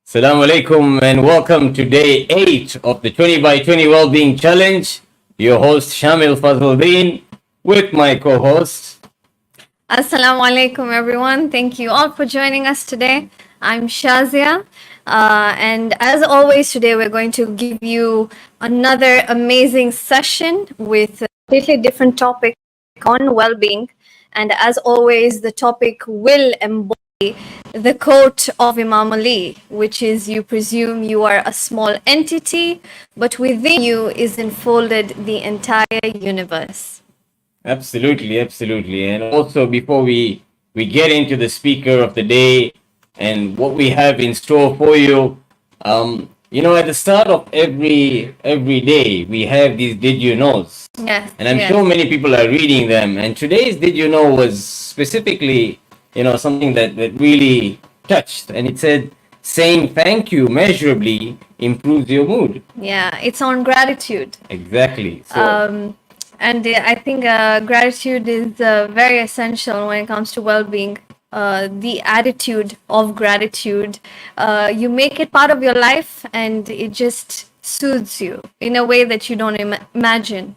Assalamu alaikum and welcome to day 8 of the 20 by 20 Wellbeing Challenge. Your host Shamil Fazluddin with my co-host. Assalamu alaikum, everyone. Thank you all for joining us today. I'm Shazia. And as always, today we're going to give you another amazing session with a completely different topic on well being. And as always, the topic will embody the quote of Imam Ali, which is you presume you are a small entity, but within you is enfolded the entire universe. Absolutely. And also before we get into the speaker of the day and what we have in store for you, at the start of every day we have these did you knows. Yes. And I'm sure many people are reading them. And today's did you know was specifically, something that really touched. And it said saying thank you measurably improves your mood. Yeah, it's on gratitude. Exactly. I think gratitude is very essential when it comes to well-being. The attitude of gratitude, you make it part of your life, and it just soothes you in a way that you don't imagine.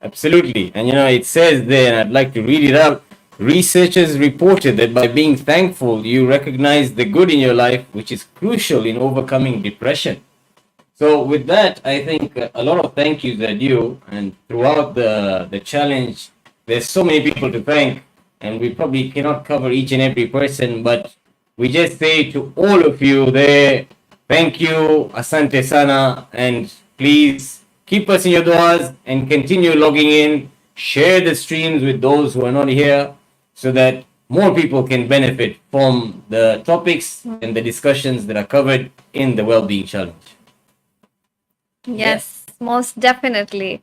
Absolutely. And it says there, and I'd like to read it out. Researchers reported that by being thankful, you recognize the good in your life, which is crucial in overcoming depression. So with that, I think a lot of thank yous are due, and throughout the challenge, there's so many people to thank, and we probably cannot cover each and every person, but we just say to all of you there, thank you, asante sana, and please keep us in your duas and continue logging in, share the streams with those who are not here so that more people can benefit from the topics and the discussions that are covered in the Wellbeing Challenge. Yes, most definitely.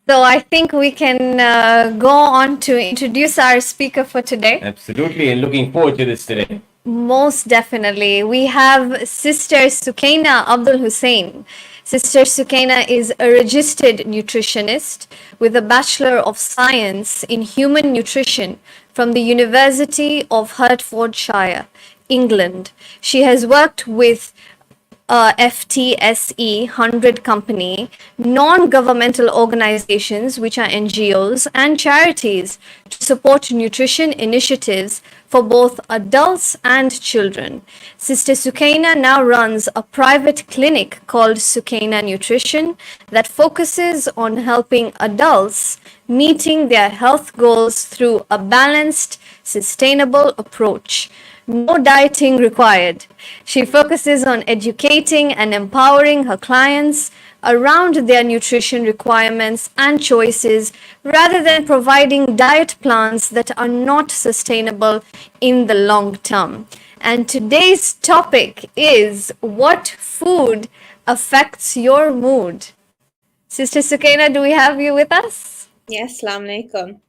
So I think we can go on to introduce our speaker for today. Absolutely, and looking forward to this today. Most definitely. We have Sister Sukaina Abdulhussein. Sister Sukaina is a registered nutritionist with a Bachelor of Science in Human Nutrition from the University of Hertfordshire, England. She has worked with FTSE 100 company, non-governmental organizations, which are NGOs, and charities to support nutrition initiatives for both adults and children. Sister Sukaina now runs a private clinic called Sukaina Nutrition that focuses on helping adults meeting their health goals through a balanced, sustainable approach. No dieting required. She focuses on educating and empowering her clients around their nutrition requirements and choices rather than providing diet plans that are not sustainable in the long term. And today's topic is what food affects your mood. Sister Sukaina, do we have you with us? Yes, Assalamu alaikum.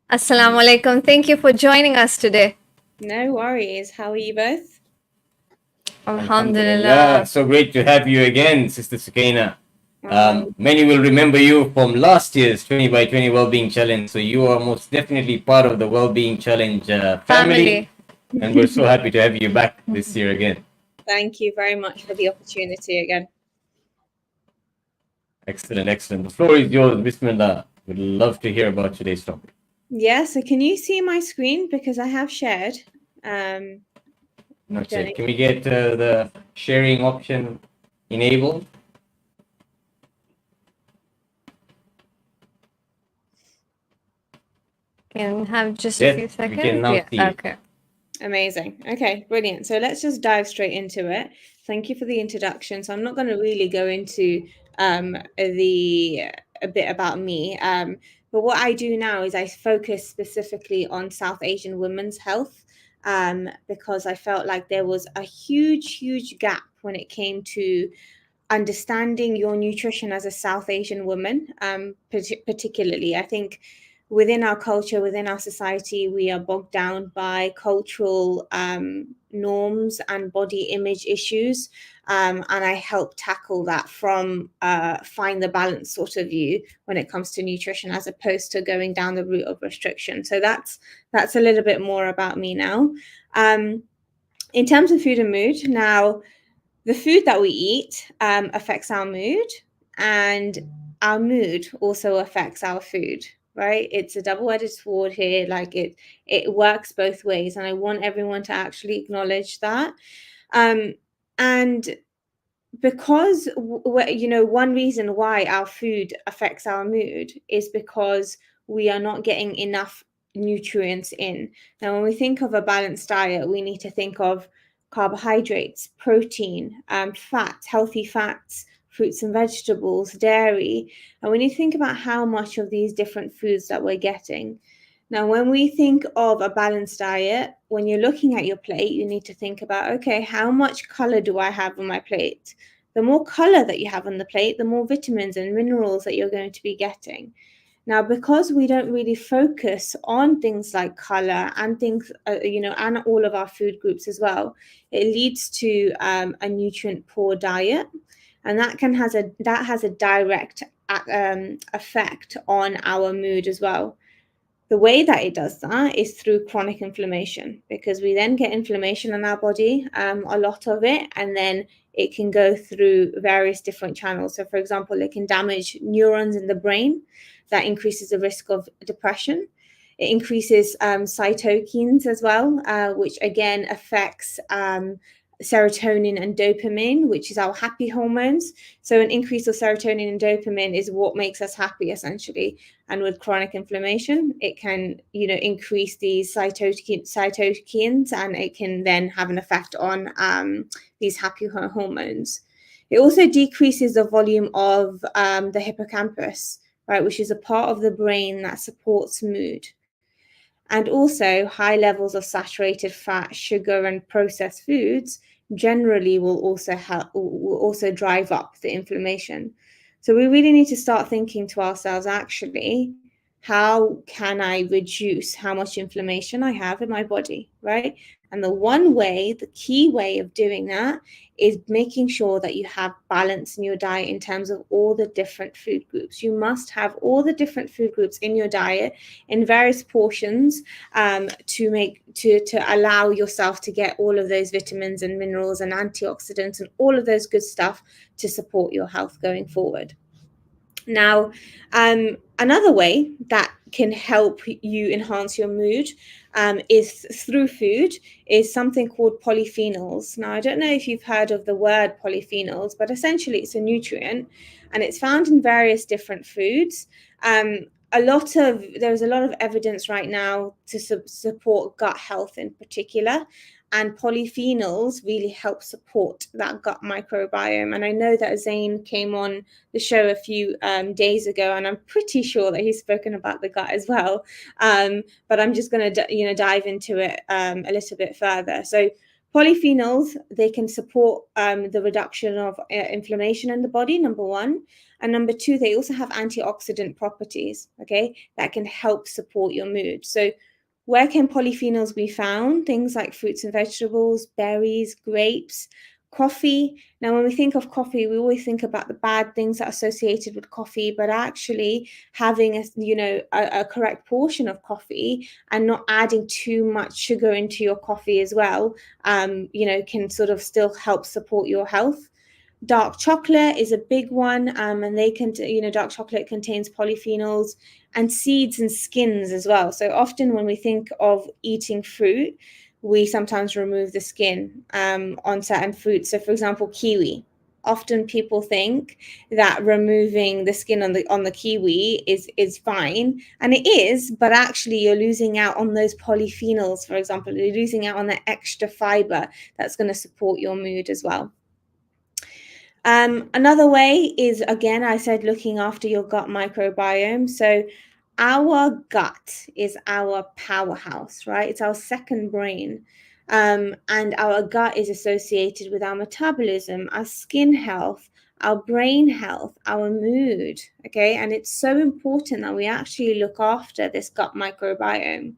Assalamu alaikum. Thank you for joining us today. No worries. How are you both? Alhamdulillah. So great to have you again, Sister Sukaina. Many will remember you from last year's 20 by 20 Wellbeing Challenge. So you are most definitely part of the Wellbeing Challenge family. And we're so happy to have you back this year again. Thank you very much for the opportunity again. Excellent. The floor is yours. Bismillah. We'd love to hear about today's topic. Yeah, so can you see my screen? Because I have shared. Not yet. Can we get the sharing option enabled? Can have just a few seconds. We can now see. Okay. Amazing. Okay, brilliant. So let's just dive straight into it. Thank you for the introduction. So I'm not going to really go into a bit about me. But what I do now is I focus specifically on South Asian women's health because I felt like there was a huge gap when it came to understanding your nutrition as a South Asian woman, particularly. I think within our culture, within our society, we are bogged down by cultural norms and body image issues. And I help tackle that from find the balance sort of view when it comes to nutrition, as opposed to going down the route of restriction. So that's a little bit more about me now. In terms of food and mood, now the food that we eat affects our mood, and our mood also affects our food, right? It's a double-edged sword here. Like it works both ways, and I want everyone to actually acknowledge that. And because one reason why our food affects our mood is because we are not getting enough nutrients in. Now, when we think of a balanced diet, we need to think of carbohydrates, protein, fats, healthy fats, fruits and vegetables, dairy, and we need to think about how much of these different foods that we're getting. Now, when we think of a balanced diet, when you're looking at your plate, you need to think about, okay, how much color do I have on my plate? The more color that you have on the plate, the more vitamins and minerals that you're going to be getting. Now, because we don't really focus on things like color and things, and all of our food groups as well, it leads to a nutrient poor diet, and that has a direct effect on our mood as well. The way that it does that is through chronic inflammation, because we then get inflammation in our body, a lot of it, and then it can go through various different channels. So, for example, it can damage neurons in the brain. That increases the risk of depression. It increases cytokines as well, which again affects serotonin and dopamine, which is our happy hormones. So an increase of serotonin and dopamine is what makes us happy, essentially. And with chronic inflammation, it can, increase these cytokines, and it can then have an effect on these happy hormones. It also decreases the volume of the hippocampus, right, which is a part of the brain that supports mood. And also, high levels of saturated fat, sugar, and processed foods generally will also drive up the inflammation. So we really need to start thinking to ourselves, actually, how can I reduce how much inflammation I have in my body, right? And the key way of doing that is making sure that you have balance in your diet in terms of all the different food groups. You must have all the different food groups in your diet in various portions to allow yourself to get all of those vitamins and minerals and antioxidants and all of those good stuff to support your health going forward. Now, another way that can help you enhance your mood is through food, is something called polyphenols. Now, I don't know if you've heard of the word polyphenols, but essentially it's a nutrient, and it's found in various different foods. There's a lot of evidence right now to support gut health in particular, and polyphenols really help support that gut microbiome. And I know that Zain came on the show a few days ago, and I'm pretty sure that he's spoken about the gut as well. But I'm just going to dive into it a little bit further. So polyphenols, they can support the reduction of inflammation in the body, number one. And number two, they also have antioxidant properties, okay, that can help support your mood. So where can polyphenols be found? Things like fruits and vegetables, berries, grapes, coffee. Now, when we think of coffee, we always think about the bad things that are associated with coffee, but actually having a correct portion of coffee and not adding too much sugar into your coffee as well, can sort of still help support your health. Dark chocolate is a big one, and dark chocolate contains polyphenols, and seeds and skins as well. So often when we think of eating fruit, we sometimes remove the skin on certain fruits. So, for example, kiwi. Often people think that removing the skin on the kiwi is fine, and it is, but actually you're losing out on those polyphenols. For example, you're losing out on the extra fiber that's going to support your mood as well. Another way is, again, I said, looking after your gut microbiome. So our gut is our powerhouse, right? It's our second brain. And our gut is associated with our metabolism, our skin health, our brain health, our mood, okay? And it's so important that we actually look after this gut microbiome.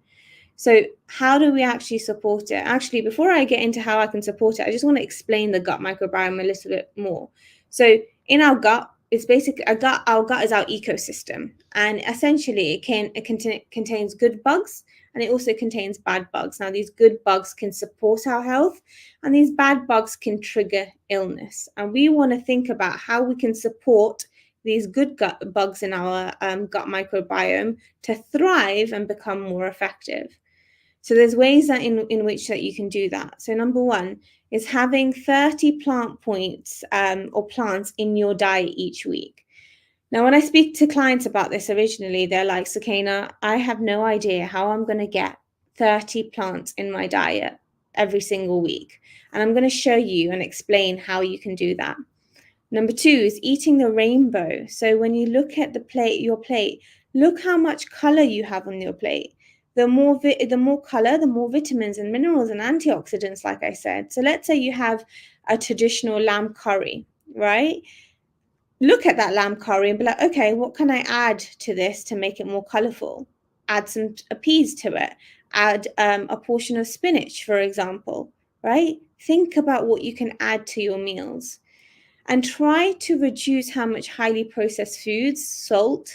So how do we actually support it? Actually, before I get into how I can support it, I just want to explain the gut microbiome a little bit more. So in our gut it's basically our gut is our ecosystem, and essentially it contains good bugs, and it also contains bad bugs. Now, these good bugs can support our health, and these bad bugs can trigger illness. And we want to think about how we can support these good gut bugs in our gut microbiome to thrive and become more effective. So there's ways that in which that you can do that. So number one is having 30 plant points or plants in your diet each week. Now, when I speak to clients about this originally, they're like, Sukaina, I have no idea how I'm going to get 30 plants in my diet every single week. And I'm going to show you and explain how you can do that. Number two is eating the rainbow. So when you look at your plate, look how much color you have on your plate. The more color, the more vitamins and minerals and antioxidants, like I said. So let's say you have a traditional lamb curry, right? Look at that lamb curry and be like, okay, what can I add to this to make it more colorful? Add some peas to it. Add a portion of spinach, for example, right? Think about what you can add to your meals. And try to reduce how much highly processed foods, salt,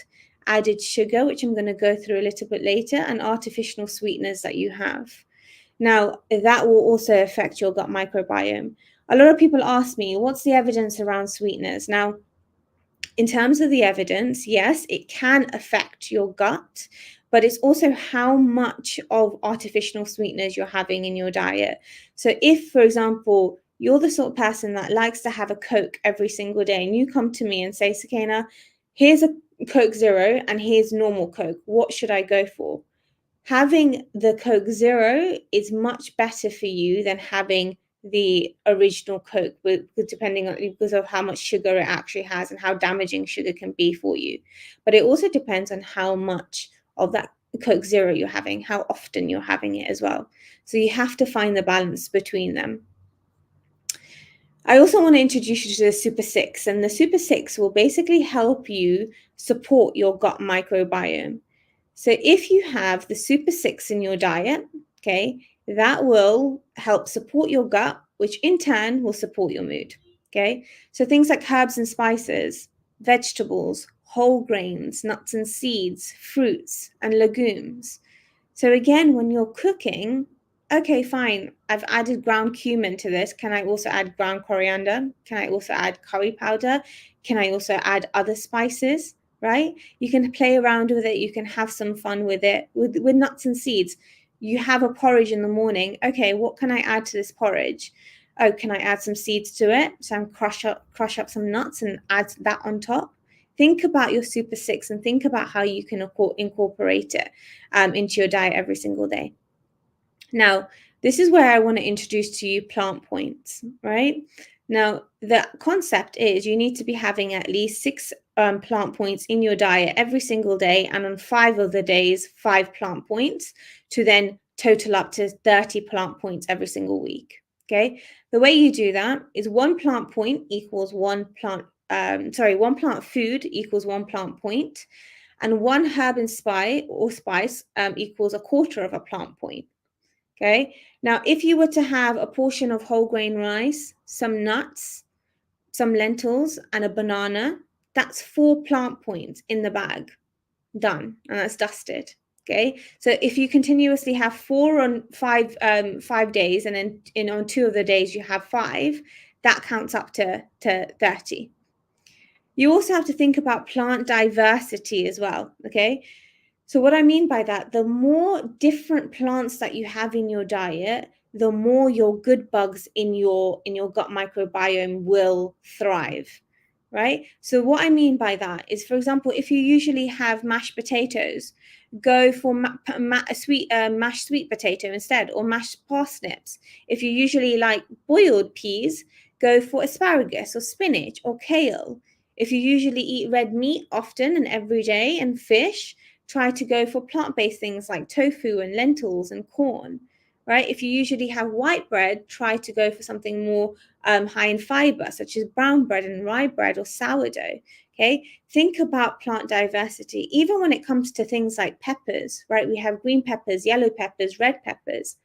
added sugar, which I'm going to go through a little bit later, and artificial sweeteners that you have. Now, that will also affect your gut microbiome. A lot of people ask me, what's the evidence around sweeteners? Now, in terms of the evidence, yes, it can affect your gut, but it's also how much of artificial sweeteners you're having in your diet. So if, for example, you're the sort of person that likes to have a Coke every single day, and you come to me and say, Sukaina, here's a Coke Zero and here's normal Coke, what should I go for? Having the Coke Zero is much better for you than having the original Coke, depending on because of how much sugar it actually has and how damaging sugar can be for you. But it also depends on how much of that Coke Zero you're having, how often you're having it as well. So you have to find the balance between them. I also want to introduce you to the Super 6, and the Super 6 will basically help you support your gut microbiome. So if you have the Super 6 in your diet, okay, that will help support your gut, which in turn will support your mood, okay? So things like herbs and spices, vegetables, whole grains, nuts and seeds, fruits, and legumes. So again, when you're cooking, okay, fine, I've added ground cumin to this. Can I also add ground coriander? Can I also add curry powder? Can I also add other spices, right? You can play around with it. You can have some fun with it. With nuts and seeds, you have a porridge in the morning. Okay, what can I add to this porridge? Oh, can I add some seeds to it? So I'm crush up some nuts and add that on top. Think about your Super 6 and think about how you can incorporate it into your diet every single day. Now, this is where I want to introduce to you plant points, right? Now, the concept is you need to be having at least 6 plant points in your diet every single day, and on 5 of the days, 5 plant points, to then total up to 30 plant points every single week, okay? The way you do that is 1 plant point equals 1 plant, 1 plant food equals 1 plant point, and 1 herb and spice equals a quarter of a plant point. Okay, now if you were to have a portion of whole grain rice, some nuts, some lentils, and a banana, that's 4 plant points in the bag. Done, and that's dusted. Okay, so if you continuously have 4 on 5 days, and then on 2 of the days you have 5, that counts up to 30. You also have to think about plant diversity as well. Okay. So what I mean by that, the more different plants that you have in your diet, the more your good bugs in your gut microbiome will thrive, right? So what I mean by that is, for example, if you usually have mashed potatoes, go for mashed sweet potato instead, or mashed parsnips. If you usually like boiled peas, go for asparagus or spinach or kale. If you usually eat red meat often and every day and fish, try to go for plant-based things like tofu and lentils and corn, right? If you usually have white bread, try to go for something more high in fiber, such as brown bread and rye bread or sourdough, okay? Think about plant diversity, even when it comes to things like peppers, right? We have green peppers, yellow peppers, red peppers.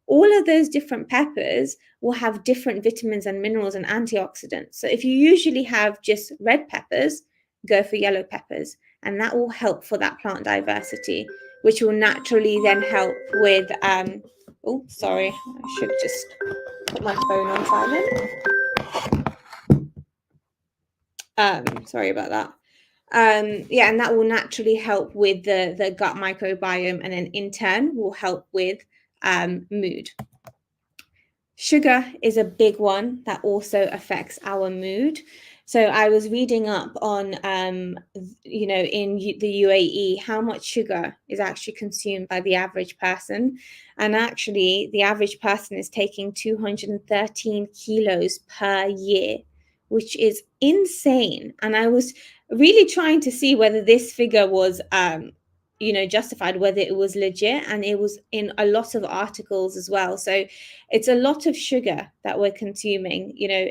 all of those different peppers will have different vitamins and minerals and antioxidants. So if you usually have just red peppers, go for yellow peppers, and that will help for that plant diversity, which will naturally then help with oh, sorry, I should just put my phone on silent. Sorry about that. Yeah, and that will naturally help with the gut microbiome, and then in turn will help with mood. Sugar is a big one that also affects our mood. So I was reading up on, you know, in the UAE, how much sugar is actually consumed by the average person. And actually, the average person is taking 213 kilos per year, which is insane. And I was really trying to see whether this figure was, you know, justified, whether it was legit, and it was in a lot of articles as well. So it's a lot of sugar that we're consuming, you know,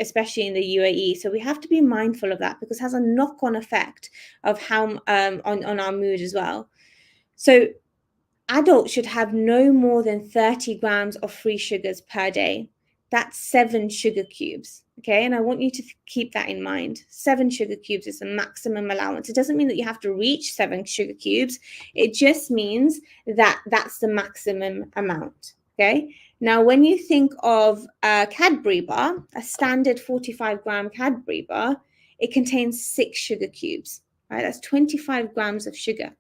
especially in the UAE. So we have to be mindful of that, because it has a knock-on effect of how on our mood as well. So adults should have no more than 30 grams of free sugars per day. That's 7 sugar cubes. Okay, and I want you to keep that in mind. 7 sugar cubes is the maximum allowance. It doesn't mean that you have to reach 7 sugar cubes. It just means that that's the maximum amount. Okay, now when you think of a Cadbury bar, a standard 45-gram Cadbury bar, it contains 6 sugar cubes, right? That's 25 grams of sugar.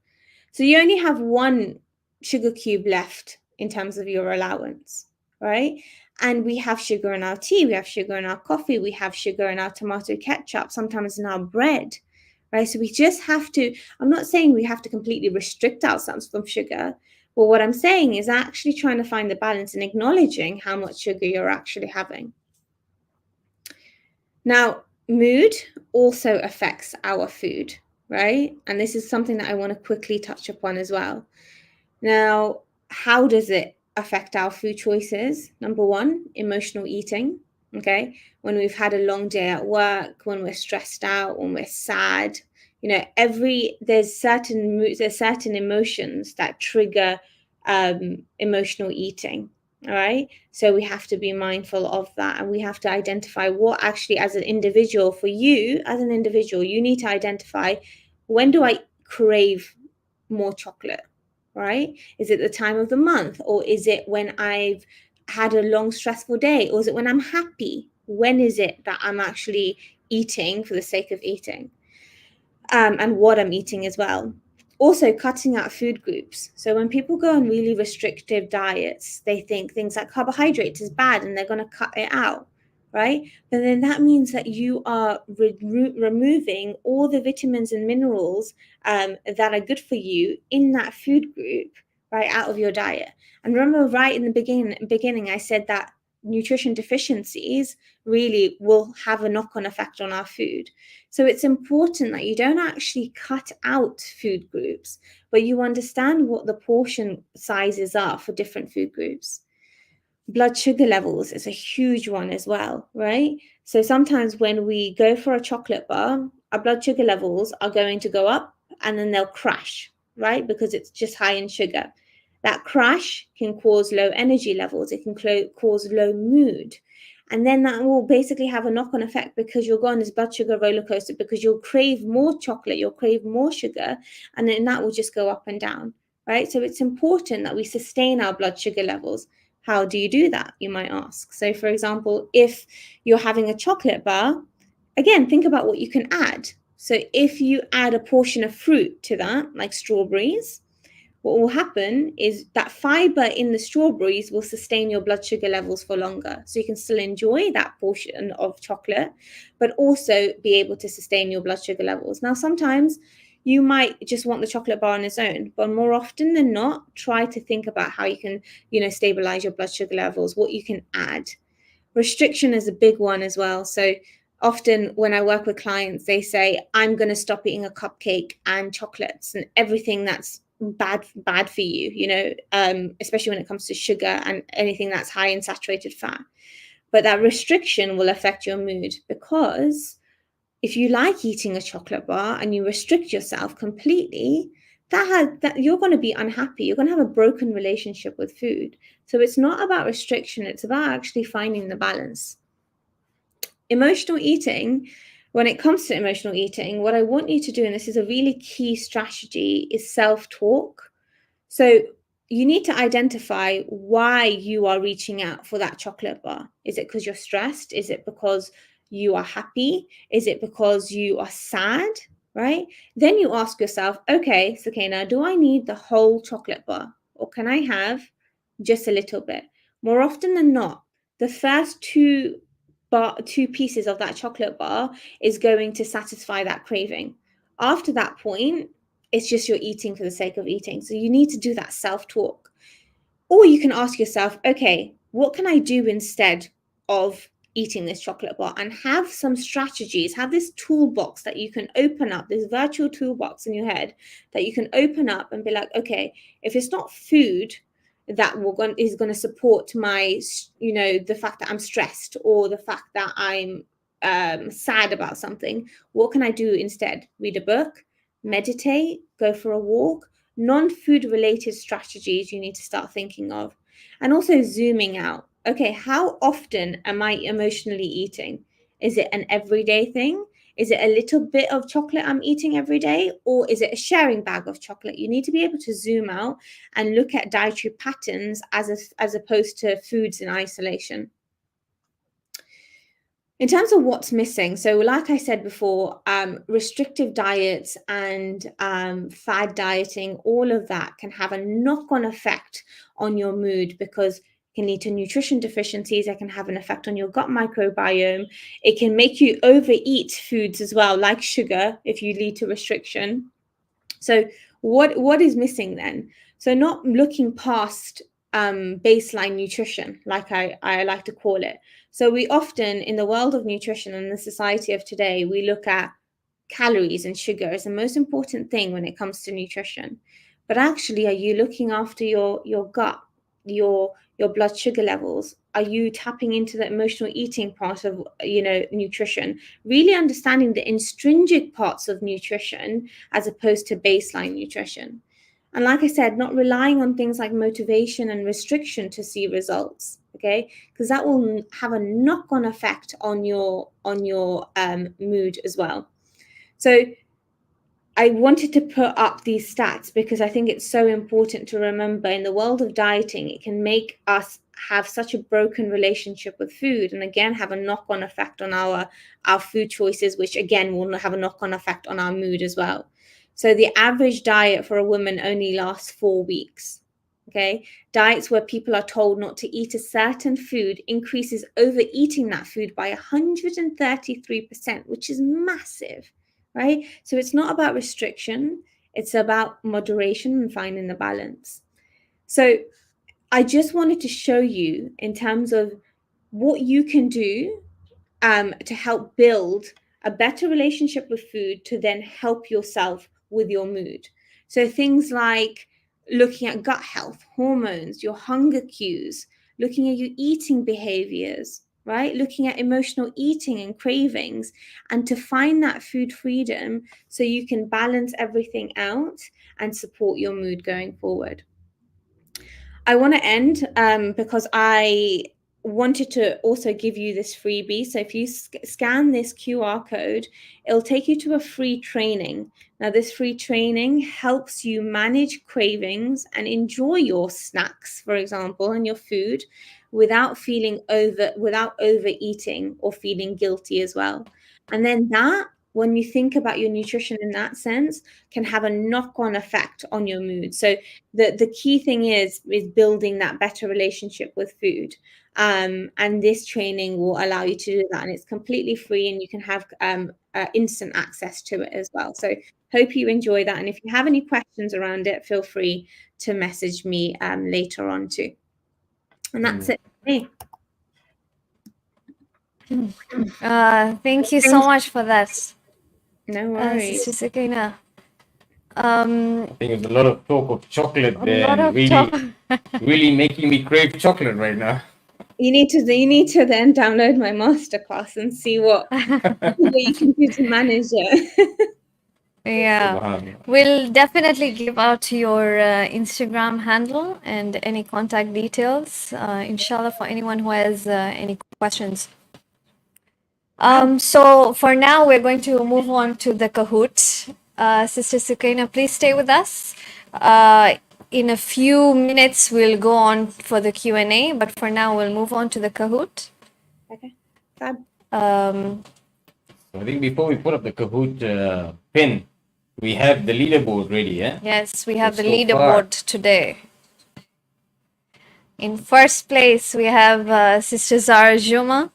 So you only have 1 sugar cube left in terms of your allowance, right? And we have sugar in our tea, we have sugar in our coffee, we have sugar in our tomato ketchup, sometimes in our bread, right? So we just have to, I'm not saying we have to completely restrict ourselves from sugar, but what I'm saying is actually trying to find the balance and acknowledging how much sugar you're actually having. Now, mood also affects our food, right? And this is something that I want to quickly touch upon as well. Now, how does it affect our food choices? Number one, emotional eating. Okay, when we've had a long day at work, when we're stressed out, when we're sad, you know, there's certain emotions that trigger emotional eating. All right, so we have to be mindful of that, and we have to identify what actually, as an individual, for you as an individual, you need to identify, when do I crave more chocolate? Right? Is it the time of the month, or is it when I've had a long stressful day, or is it when I'm happy? When is it that I'm actually eating for the sake of eating? And what I'm eating as well. Also, cutting out food groups. So when people go on really restrictive diets, they think things like carbohydrates is bad and they're going to cut it out, right? But then that means that you are removing all the vitamins and minerals that are good for you in that food group, right, out of your diet. And remember, right in the beginning, I said that nutrition deficiencies really will have a knock-on effect on our food. So it's important that you don't actually cut out food groups, but you understand what the portion sizes are for different food groups. Blood sugar levels is a huge one as well, right? So sometimes when we go for a chocolate bar, our blood sugar levels are going to go up and then they'll crash, right? Because it's just high in sugar. That crash can cause low energy levels. It can cause low mood. And then that will basically have a knock-on effect, because you'll go on this blood sugar roller coaster, because you'll crave more chocolate, you'll crave more sugar, and then that will just go up and down, right? So it's important that we sustain our blood sugar levels. How do you do that, you might ask? So for example, if you're having a chocolate bar, again, think about what you can add. So if you add a portion of fruit to that, like strawberries, what will happen is that fiber in the strawberries will sustain your blood sugar levels for longer. So you can still enjoy that portion of chocolate, but also be able to sustain your blood sugar levels. Now, sometimes you might just want the chocolate bar on its own, but more often than not, try to think about how you can, stabilize your blood sugar levels, what you can add. Restriction is a big one as well. So often when I work with clients, they say, I'm going to stop eating a cupcake and chocolates and everything that's bad for you, especially when it comes to sugar and anything that's high in saturated fat. But that restriction will affect your mood, because if you like eating a chocolate bar and you restrict yourself completely, that you're going to be unhappy. You're going to have a broken relationship with food. So it's not about restriction, it's about actually finding the balance. Emotional eating, when it comes to emotional eating, what I want you to do, and this is a really key strategy, is self-talk. So you need to identify why you are reaching out for that chocolate bar. Is it because you're stressed? Is it because you are happy? Is it because you are sad? Right? Then you ask yourself, okay, Sukaina, do I need the whole chocolate bar? Or can I have just a little bit? More often than not, the first two pieces of that chocolate bar is going to satisfy that craving. After that point, it's just you're eating for the sake of eating. So you need to do that self-talk. Or you can ask yourself, okay, what can I do instead of eating this chocolate bar? And have some strategies, have this toolbox that you can open up, this virtual toolbox in your head that you can open up and be like, okay, if it's not food that is going to support my, the fact that I'm stressed or the fact that I'm sad about something, what can I do instead? Read a book, meditate, go for a walk. Non-food related strategies you need to start thinking of. And also zooming out. Okay, how often am I emotionally eating? Is it an everyday thing? Is it a little bit of chocolate I'm eating every day? Or is it a sharing bag of chocolate? You need to be able to zoom out and look at dietary patterns as opposed to foods in isolation. In terms of what's missing, so like I said before, restrictive diets and fad dieting, all of that can have a knock-on effect on your mood because it can lead to nutrition deficiencies. It can have an effect on your gut microbiome. It can make you overeat foods as well, like sugar, if you lead to restriction. So what is missing then? So not looking past baseline nutrition, like I like to call it. So we often, in the world of nutrition and the society of today, we look at calories and sugar as the most important thing when it comes to nutrition. But actually, are you looking after your gut, your blood sugar levels? Are you tapping into the emotional eating part of nutrition? Really understanding the intrinsic parts of nutrition as opposed to baseline nutrition. And like I said, not relying on things like motivation and restriction to see results, okay? Because that will have a knock-on effect on your mood as well. So I wanted to put up these stats because I think it's so important to remember in the world of dieting, it can make us have such a broken relationship with food and again have a knock-on effect on our food choices, which again will have a knock-on effect on our mood as well. So the average diet for a woman only lasts 4 weeks. Okay, diets where people are told not to eat a certain food increases overeating that food by 133%, which is massive, right? So it's not about restriction, it's about moderation and finding the balance. So I just wanted to show you in terms of what you can do to help build a better relationship with food to then help yourself with your mood. So things like looking at gut health, hormones, your hunger cues, looking at your eating behaviors, right? Looking at emotional eating and cravings, and to find that food freedom so you can balance everything out and support your mood going forward. I want to end because I wanted to also give you this freebie. So if you scan this QR code, it'll take you to a free training. Now, this free training helps you manage cravings and enjoy your snacks, for example, and your food without overeating or feeling guilty as well. And then that, when you think about your nutrition in that sense, can have a knock-on effect on your mood. So the key thing is building that better relationship with food. And this training will allow you to do that. And it's completely free and you can have instant access to it as well. So hope you enjoy that. And if you have any questions around it, feel free to message me later on too. And that's it for me. Thank you so much for that. No worries. Sister Sukaina. I think there's a lot of talk of chocolate there, and really making me crave chocolate right now. You need to then download my masterclass and see what you can do to manage it. Yeah. Subhanallah. We'll definitely give out your Instagram handle and any contact details, inshallah, for anyone who has any questions. So for now, we're going to move on to the Kahoot. Sister Sukaina, please stay with us. In a few minutes, we'll go on for the Q&A, but for now, we'll move on to the Kahoot. Okay. Fab. So I think before we put up the Kahoot pin, we have the leaderboard ready, yeah? Yes, we have the So far- leaderboard today. In first place, we have Sister Zara Juma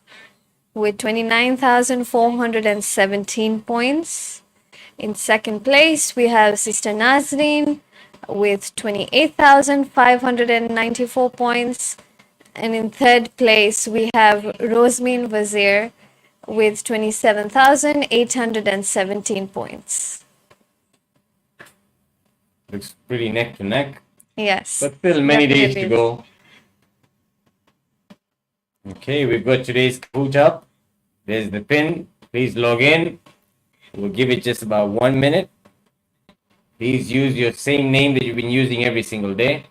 with 29,417 points. In second place, we have Sister Nazreen with 28,594 points. And in third place, we have Rosmin Wazir with 27,817 points. Looks pretty neck to neck, Yes. but still many days to definitely. go. Okay, we've got today's Kahoot up. There's the pin. Please log in. We'll give it just about 1 minute. Please use your same name that you've been using every single day.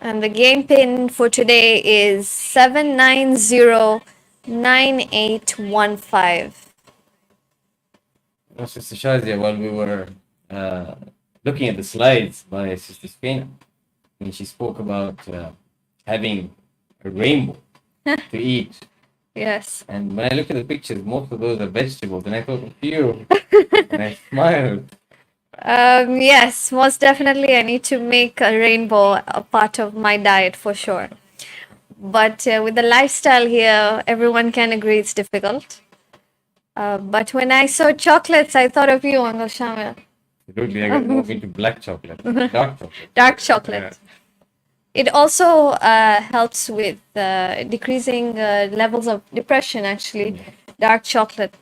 And the game pin for today is 7909815. Sister Shazia, while we were looking at the slides by Sister Sukaina, when she spoke about having a rainbow to eat. Yes. And when I look at the pictures, most of those are vegetables, and I thought of you, and I smiled. Yes, most definitely. I need to make a rainbow a part of my diet for sure. But with the lifestyle here, everyone can agree it's difficult. But when I saw chocolates, I thought of you, Uncle Shamil. Absolutely, I got moved into black chocolate, dark chocolate. Dark chocolate. It also helps with decreasing levels of depression, actually. Dark chocolate.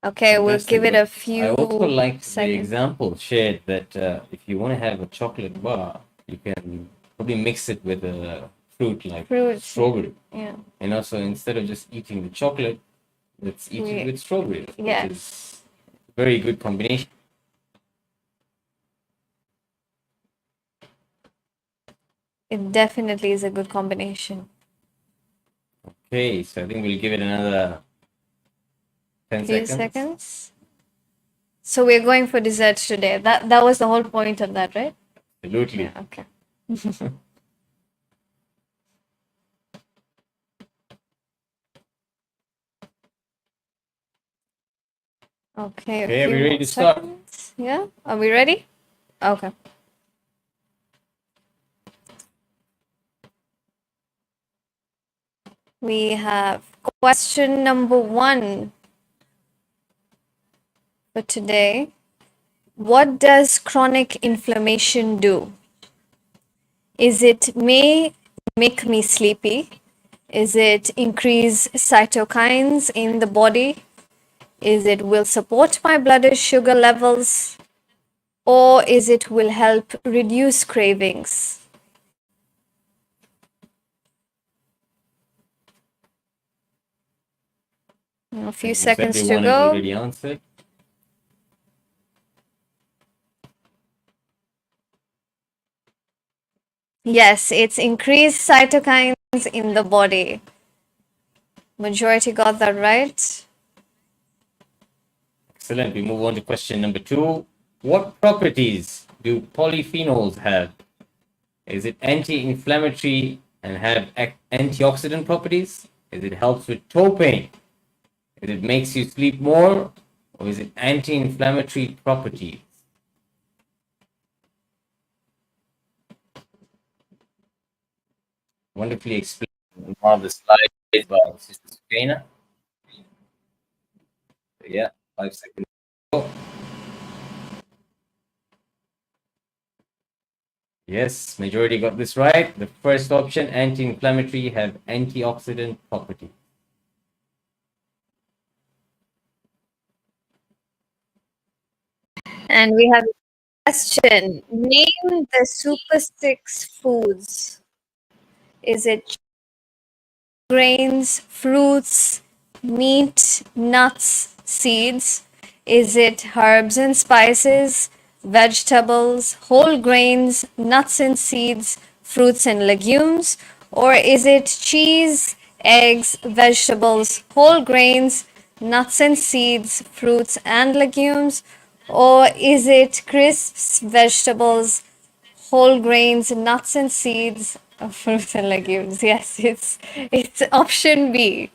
Okay, we'll Fantastic. give it But a few I also like the seconds. example shared that if you want to have a chocolate bar, you can probably mix it with a fruit like Fruit. strawberry. Yeah. And also, instead of just eating the chocolate, let's eat it with strawberry, which Yes. is a very good combination. It definitely is a good combination. Okay, so I think we'll give it another 10 Few seconds. seconds. So we're going for dessert today. That was the whole point of that, right? Absolutely. Yeah, okay. Okay, Okay, a are we few ready more to start? seconds. Yeah, are we ready? Okay. We have question number 1 for today. What does chronic inflammation do? Is it may make me sleepy? Is it increase cytokines in the body? Is it will support my blood sugar levels? Or is it will help reduce cravings? A few Most seconds to everyone has go. already answered. Yes, it's increased cytokines in the body. Majority got that right. Excellent. We move on to question number 2. What properties do polyphenols have? Is it anti-inflammatory and have antioxidant properties? Is it helps with toe pain? Is it makes you sleep more? Or is it anti-inflammatory properties? Wonderfully explained on one of the slides by Sister Sukaina. Yeah, 5 seconds. Yes, majority got this right. The first option, anti-inflammatory, have antioxidant property. And we have a question. Name the Super 6 foods. Is it grains, fruits, meat, nuts, seeds? Is it herbs and spices, vegetables, whole grains, nuts and seeds, fruits and legumes? Or is it cheese, eggs, vegetables, whole grains, nuts and seeds, fruits and legumes? Or is it crisps, vegetables, whole grains, nuts and seeds, fruits and legumes? Yes, it's option B.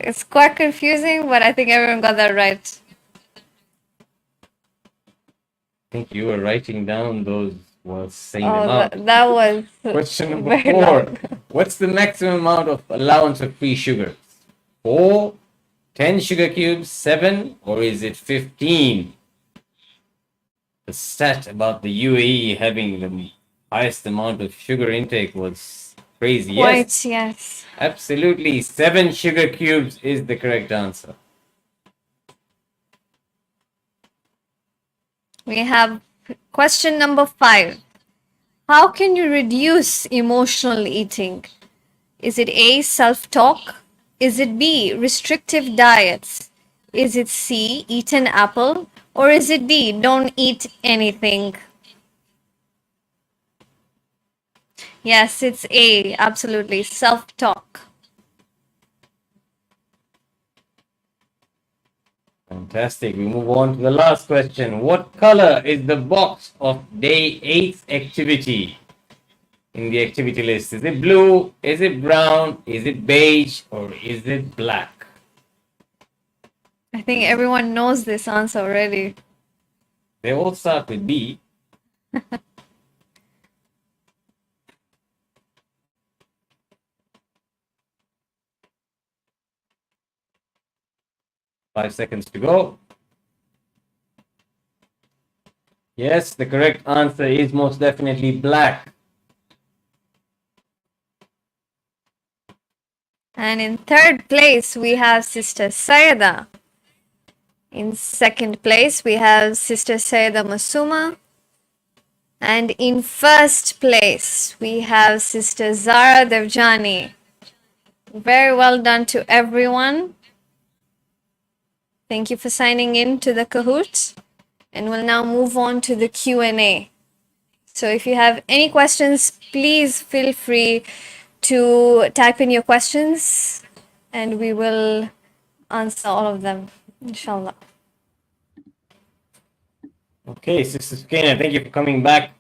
It's quite confusing, but I think everyone got that right. I think you were writing down those while saying them Oh, out. that was Question number very 4. long. What's the maximum amount of allowance of free sugars? 4, 10 sugar cubes, 7, or is it 15? The stat about the UAE having the highest amount of sugar intake was crazy. Quite, Yes, yes. absolutely. 7 sugar cubes is the correct answer. We have question number 5. How can you reduce emotional eating? Is it A, self-talk? Is it B, restrictive diets? Is it C, eat an apple? Or is it D, don't eat anything? Yes, it's A, absolutely, self-talk. Fantastic. We move on to the last question. What color is the box of day 8's activity in the activity list? Is it blue? Is it brown? Is it beige? Or is it black? I think everyone knows this answer already. They all start with B. Five seconds to go. Yes, the correct answer is most definitely black. And in third place, we have Sister Sayeda. In second place, we have Sister Sayeda Masuma. And in first place, we have Sister Zara Devjani. Very well done to everyone. Thank you for signing in to the Kahoot. And we'll now move on to the Q&A. So if you have any questions, please feel free to type in your questions and we will answer all of them, inshallah. Okay, Sister Sukaina, thank you for coming back.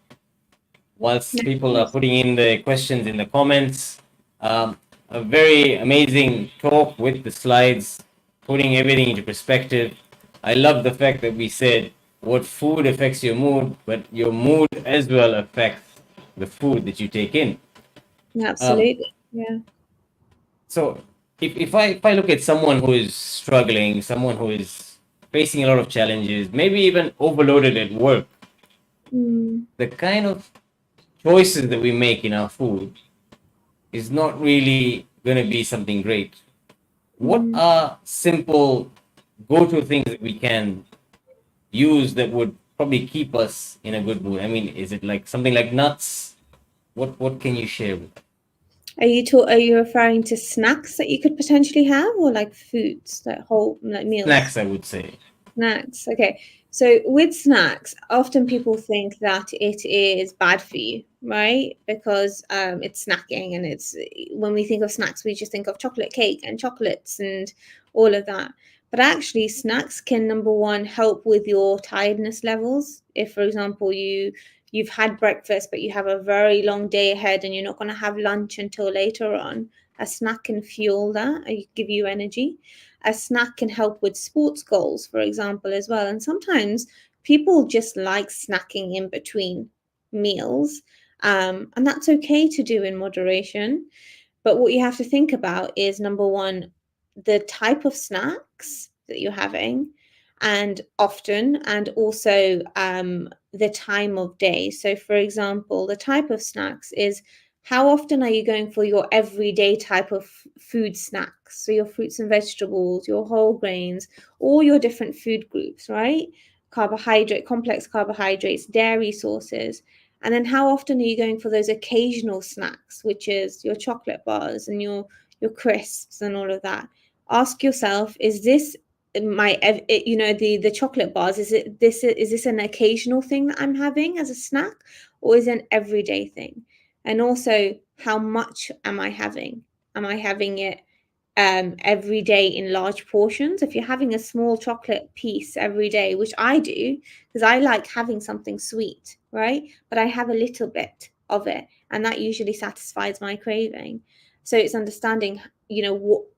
Whilst people are putting in the questions in the comments, a very amazing talk with the slides, putting everything into perspective. I love the fact that we said what food affects your mood, but your mood as well affects the food that you take in. Absolutely. Yeah. So if I look at someone who is struggling, someone who is facing a lot of challenges, maybe even overloaded at work, the kind of choices that we make in our food is not really going to be something great. What are simple go-to things that we can use that would probably keep us in a good mood? I mean, is it like something like nuts? What can you share with? Are you referring to snacks that you could potentially have, or like foods, like whole like meals? Snacks, I would say. Snacks. Okay. So with snacks, often people think that it is bad for you, right? Because it's snacking, and it's when we think of snacks, we just think of chocolate cake and chocolates and all of that. But actually, snacks can, number one, help with your tiredness levels. If, for example, you've had breakfast, but you have a very long day ahead and you're not going to have lunch until later on, a snack can fuel that and give you energy. A snack can help with sports goals, for example, as well. And sometimes people just like snacking in between meals, and that's okay to do in moderation. But what you have to think about is, number one, the type of snacks that you're having, and often, and also the time of day. So, for example, the type of snacks is how often are you going for your everyday type of food snacks? So, your fruits and vegetables, your whole grains, all your different food groups, right? Complex carbohydrates, dairy sources. And then how often are you going for those occasional snacks, which is your chocolate bars and your crisps and all of that? Ask yourself, is this the chocolate bars, is this an occasional thing that I'm having as a snack, or is it an everyday thing? And also, how much am I having? Am I having it every day in large portions? If you're having a small chocolate piece every day, which I do, because I like having something sweet, right? But I have a little bit of it, and that usually satisfies my craving. So it's understanding,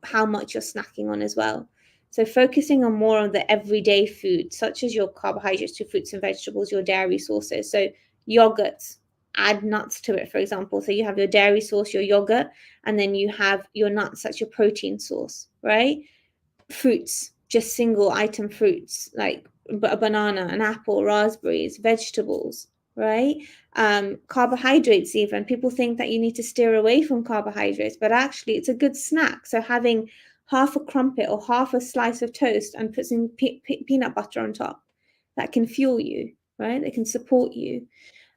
how much you're snacking on as well. So focusing on more on the everyday food, such as your carbohydrates, your fruits and vegetables, your dairy sources. So yogurts, add nuts to it, for example. So you have your dairy source, your yogurt, and then you have your nuts, that's your protein source, right? Fruits, just single item fruits like a banana, an apple, raspberries, vegetables, right? Carbohydrates, even people think that you need to steer away from carbohydrates, but actually it's a good snack. So having half a crumpet or half a slice of toast and put some peanut butter on top, that can fuel you, right? It can support you.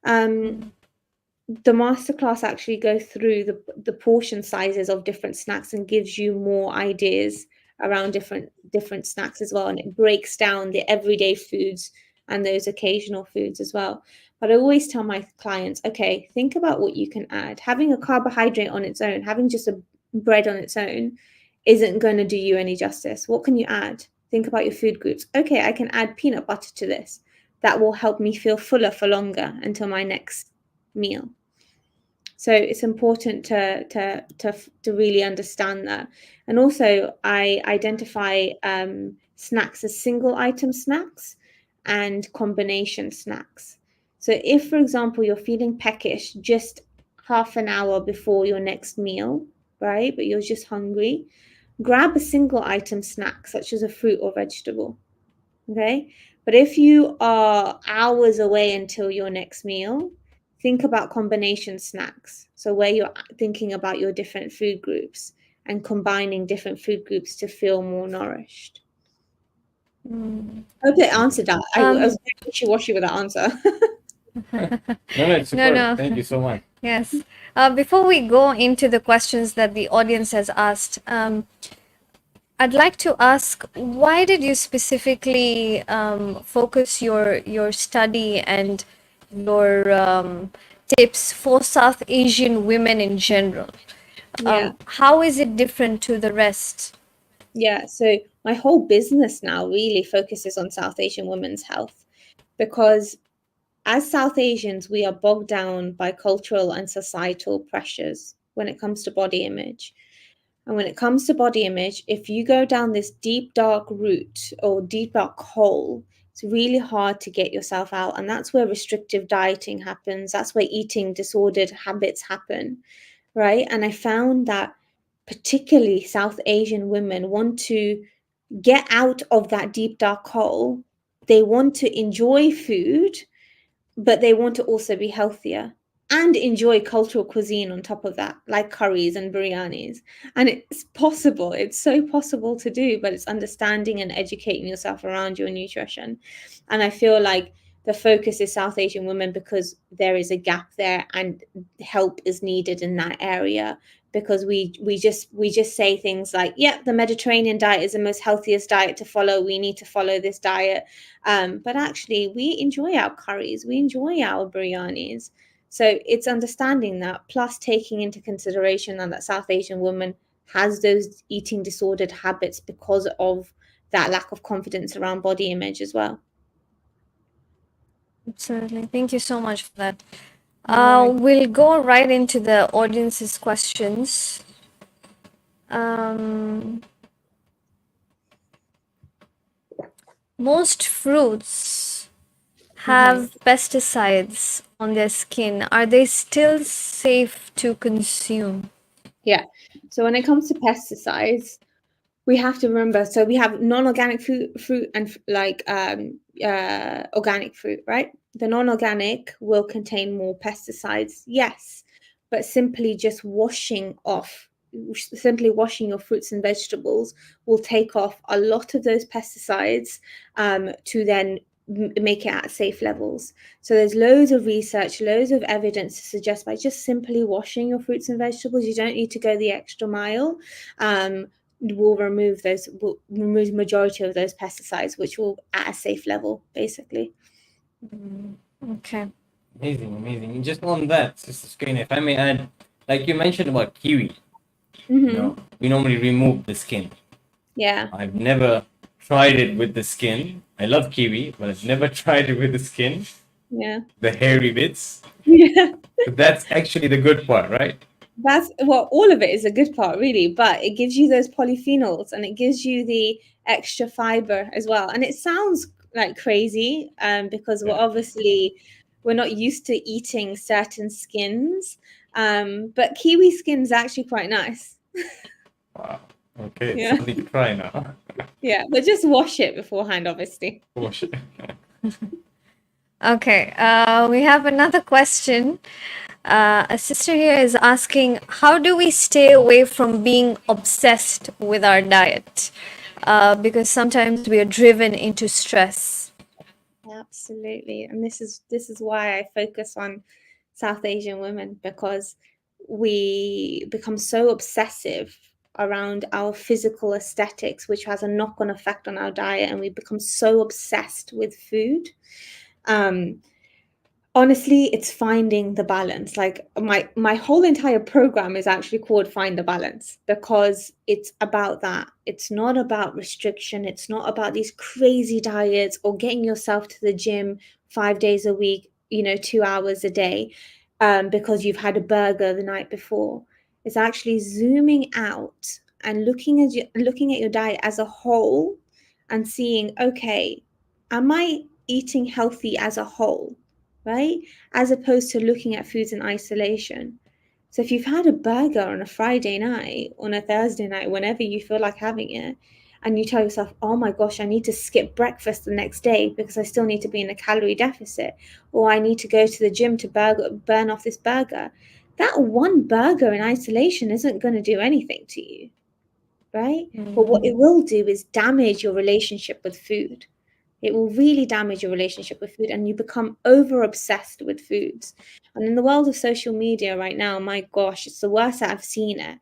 The masterclass actually goes through the portion sizes of different snacks and gives you more ideas around different snacks as well, and it breaks down the everyday foods and those occasional foods as well. But I always tell my clients, okay, think about what you can add. Having a carbohydrate on its own, having just a bread on its own, isn't going to do you any justice. What can you add? Think about your food groups. Okay, I can add peanut butter to this. That will help me feel fuller for longer until my next meal. So it's important to really understand that. And also, I identify snacks as single item snacks and combination snacks. So if, for example, you're feeling peckish just half an hour before your next meal, right, but you're just hungry, grab a single item snack such as a fruit or vegetable. Okay, but if you are hours away until your next meal, think about combination snacks. So where you're thinking about your different food groups and combining different food groups to feel more nourished. I hope I answered that. I was very wishy-washy with that answer. No, no, it's No, super. no. Thank you so much. Yes. Before we go into the questions that the audience has asked, I'd like to ask, why did you specifically focus your study and your tips for South Asian women in general? Yeah. How is it different to the rest? Yeah, so my whole business now really focuses on South Asian women's health, because as South Asians, we are bogged down by cultural and societal pressures when it comes to body image. And when it comes to body image, if you go down this deep, dark route or deep, dark hole, it's really hard to get yourself out. And that's where restrictive dieting happens. That's where eating disordered habits happen, right? And I found that particularly South Asian women want to get out of that deep, dark hole. They want to enjoy food, but they want to also be healthier and enjoy cultural cuisine on top of that, like curries and biryanis. And it's possible, it's so possible to do, but it's understanding and educating yourself around your nutrition. And I feel like the focus is South Asian women because there is a gap there and help is needed in that area, because we just say things like, yeah, the Mediterranean diet is the most healthiest diet to follow, we need to follow this diet, but actually we enjoy our curries, we enjoy our biryanis. So it's understanding that, plus taking into consideration that South Asian woman has those eating disordered habits because of that lack of confidence around body image as well. Absolutely. Thank you so much for that. No. We'll go right into the audience's questions. Most fruits have pesticides on their skin. Are they still safe to consume? Yeah. So when it comes to pesticides, we have to remember, so we have non-organic fruit and organic fruit, right? The non-organic will contain more pesticides, yes, but simply washing your fruits and vegetables will take off a lot of those pesticides, to then make it at safe levels. So there's loads of research, loads of evidence to suggest by just simply washing your fruits and vegetables, you don't need to go the extra mile, will remove majority of those pesticides, which will at a safe level, basically. Okay. Amazing, amazing. Just on that, Sister Sukaina, if I may add, like you mentioned about kiwi, we normally remove the skin. Yeah. I've never tried it with the skin. I love kiwi, but I've never tried it with the skin, Yeah. the hairy bits. Yeah. But that's actually the good part, right? That's well, all of it is a good part, really, but it gives you those polyphenols and it gives you the extra fiber as well. And it sounds like crazy, because we're not used to eating certain skins. But kiwi skin's actually quite nice. Wow. Okay, it's Yeah. something to try now. Yeah, but just wash it beforehand, obviously. Wash it. Okay. We have another question. A sister here is asking, how do we stay away from being obsessed with our diet? Because sometimes we are driven into stress. Absolutely. And this is why I focus on South Asian women, because we become so obsessive around our physical aesthetics, which has a knock-on effect on our diet, and we become so obsessed with food. Honestly, it's finding the balance. Like my whole entire program is actually called Find the Balance, because it's about that. It's not about restriction. It's not about these crazy diets or getting yourself to the gym 5 days a week, 2 hours a day, because you've had a burger the night before. It's actually zooming out and looking at your diet as a whole and seeing, okay, am I eating healthy as a whole? Right? As opposed to looking at foods in isolation. So if you've had a burger on a Friday night, on a Thursday night, whenever you feel like having it, and you tell yourself, oh my gosh, I need to skip breakfast the next day because I still need to be in a calorie deficit, or I need to go to the gym to burn off this burger, that one burger in isolation isn't going to do anything to you, right? But what it will do is damage your relationship with food. It will really damage your relationship with food, and you become over obsessed with foods. And in the world of social media right now, my gosh, it's the worst that I've seen it.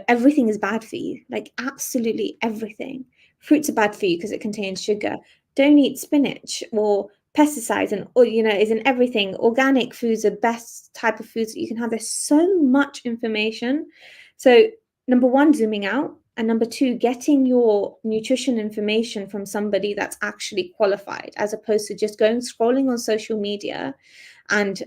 Everything is bad for you, like absolutely everything. Fruits are bad for you because it contains sugar. Don't eat spinach, or pesticides, and is in everything. Organic foods are best type of foods that you can have. There's so much information. So number one, zooming out. And number two, getting your nutrition information from somebody that's actually qualified, as opposed to just scrolling on social media and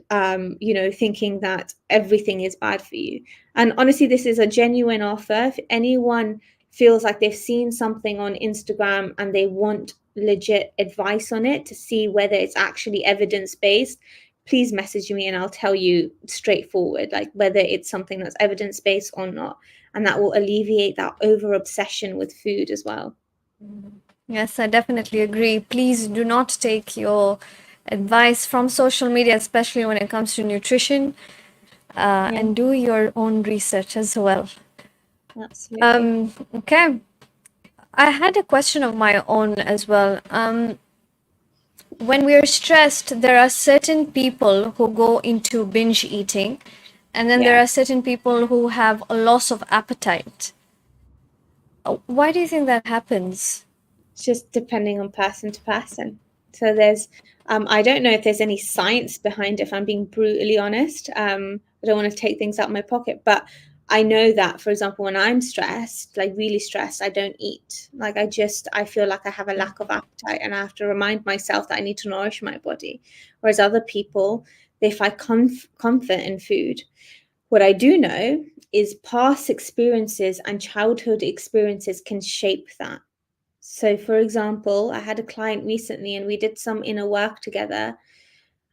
thinking that everything is bad for you. And honestly, this is a genuine offer. If anyone feels like they've seen something on Instagram and they want legit advice on it to see whether it's actually evidence-based, please message me and I'll tell you straightforward, like whether it's something that's evidence-based or not. And that will alleviate that over obsession with food as well. Yes, I definitely agree. Please do not take your advice from social media, especially when it comes to nutrition, and do your own research as well. Absolutely. Okay. I had a question of my own as well. When we're stressed, there are certain people who go into binge eating, and then there are certain people who have a loss of appetite. Why do you think that happens? It's just depending on person to person. So there's, I don't know if there's any science behind it, if I'm being brutally honest. I don't want to take things out of my pocket, but I know that, for example, when I'm stressed, like really stressed, I don't eat. Like I feel like I have a lack of appetite, and I have to remind myself that I need to nourish my body. Whereas other people, they find comfort in food. What I do know is past experiences and childhood experiences can shape that. So, for example, I had a client recently and we did some inner work together.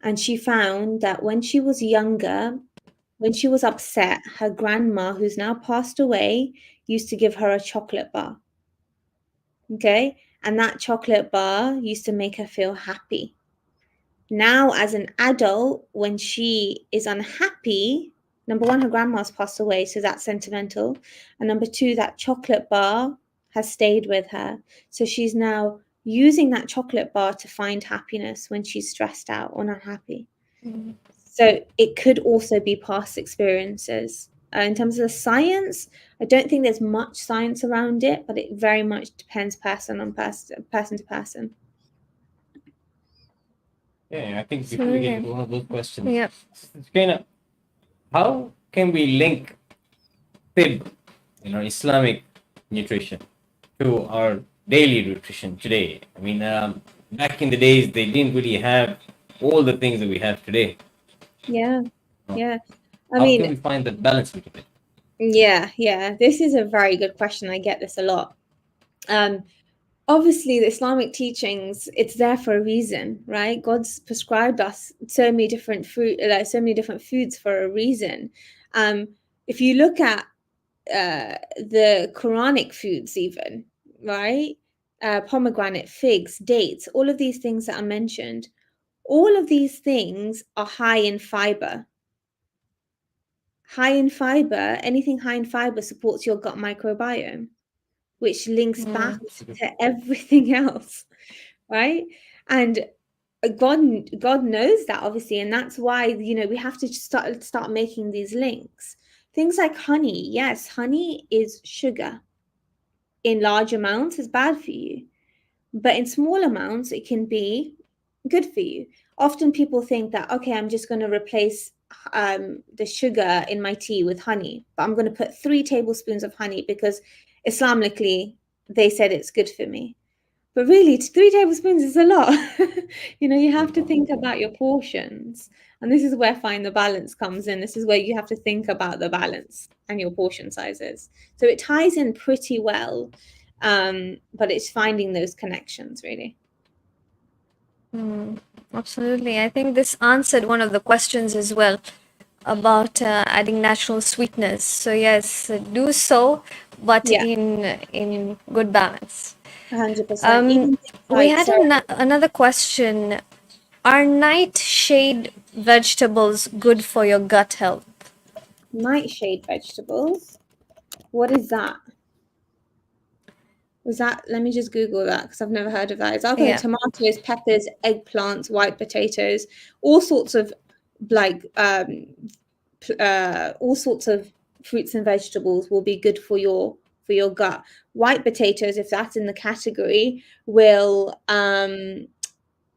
And she found that when she was younger, when she was upset, her grandma, who's now passed away, used to give her a chocolate bar. Okay. And that chocolate bar used to make her feel happy. Now, as an adult, when she is unhappy, number one, her grandma's passed away, so that's sentimental. And number two, that chocolate bar has stayed with her. So she's now using that chocolate bar to find happiness when she's stressed out or unhappy. So it could also be past experiences. in terms of the science, I don't think there's much science around it, but it very much depends person to person. Yeah, I think before we get into one of those questions, Yeah. Sukaina, how can we link tib, Islamic nutrition, to our daily nutrition today? I mean, back in the days, they didn't really have all the things that we have today. Yeah, yeah. I How can mean, we find that balance between it? yeah. This is a very good question. I get this a lot. Obviously, the Islamic teachings, it's there for a reason, right? God's prescribed us so many different foods for a reason. If you look at the Quranic foods, even, right? Pomegranate, figs, dates, all of these things that are mentioned, all of these things are high in fiber. Anything high in fiber supports your gut microbiome, which links back to everything else, right? And God knows that, obviously, and that's why we have to start making these links. Things like honey. Yes, honey is sugar. In large amounts is bad for you, but in small amounts it can be good for you. Often people think that, okay, I'm just going to replace the sugar in my tea with honey, but I'm going to put 3 tablespoons of honey because Islamically they said it's good for me. But really, 3 tablespoons is a lot. You have to think about your portions. And this is where find the balance comes in. This is where you have to think about the balance and your portion sizes. So it ties in pretty well, but it's finding those connections, really. Absolutely. I think this answered one of the questions as well about adding natural sweetness. So yes, do so, but Yeah, in good balance. 100%. Even We like, had another question. Are nightshade vegetables good for your gut health? nightshade vegetables. What is that? Let me just Google that because I've never heard of that. It's okay, Yeah. tomatoes, peppers, eggplants, white potatoes, all sorts of like all sorts of fruits and vegetables will be good for your gut. White potatoes, if that's in the category, will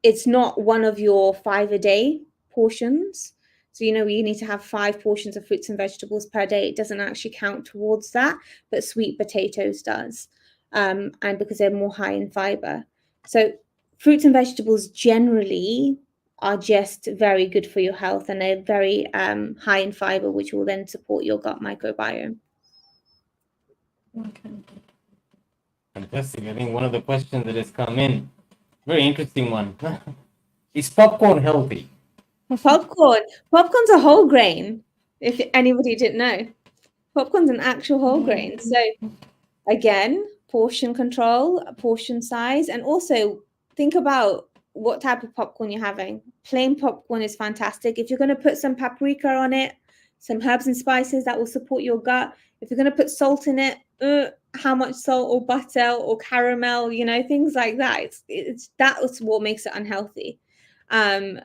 it's not one of your 5 a day portions. So you need to have 5 portions of fruits and vegetables per day. It doesn't actually count towards that, but sweet potatoes does, and because they're more high in fiber. So fruits and vegetables generally are just very good for your health, and they're very high in fiber, which will then support your gut microbiome. Okay. Fantastic. I think one of the questions that has come in, very interesting one. Is popcorn healthy? Popcorn's a whole grain, if anybody didn't know. Popcorn's an actual whole grain. So again, portion control, portion size, and also think about what type of popcorn you're having. Plain popcorn is fantastic. If you're going to put some paprika on it, some herbs and spices, that will support your gut. If you're going to put salt in it, how much salt or butter or caramel, things like that. It's that's what makes it unhealthy. And